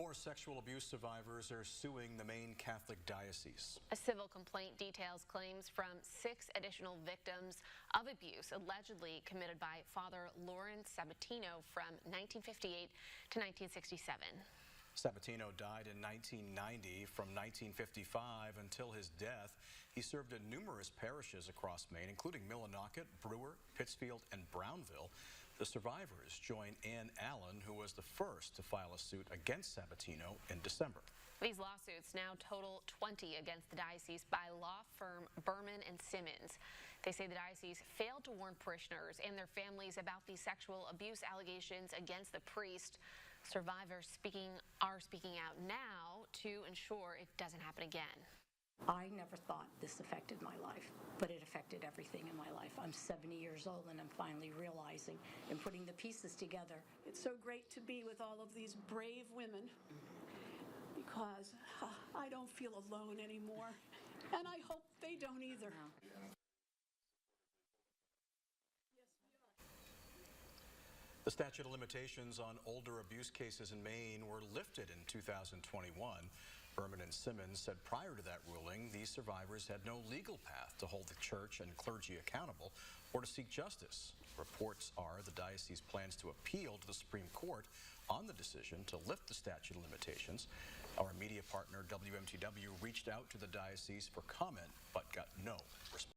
more sexual abuse survivors are suing the Maine Catholic Diocese. A civil complaint details claims from 6 additional victims of abuse allegedly committed by Father Lawrence Sabatino from 1958 to 1967. Sabatino died in 1990. From 1955 until his death, he served in numerous parishes across Maine, including Millinocket, Brewer, Pittsfield, and Brownville. The survivors join Ann Allen, who was the first to file a suit against Sabatino in December. These lawsuits now total 20 against the diocese by law firm Berman and Simmons. They say the diocese failed to warn parishioners and their families about the sexual abuse allegations against the priest. Survivors are speaking out now to ensure it doesn't happen again. I never thought this affected my life, but it affected everything in my life. I'm 70 years old and I'm finally realizing and putting the pieces together. It's so great to be with all of these brave women because I don't feel alone anymore, and I hope they don't either. The statute of limitations on older abuse cases in Maine were lifted in 2021. Berman and Simmons said prior to that ruling, these survivors had no legal path to hold the church and clergy accountable or to seek justice. Reports are the diocese plans to appeal to the Supreme Court on the decision to lift the statute of limitations. Our media partner, WMTW, reached out to the diocese for comment but got no response.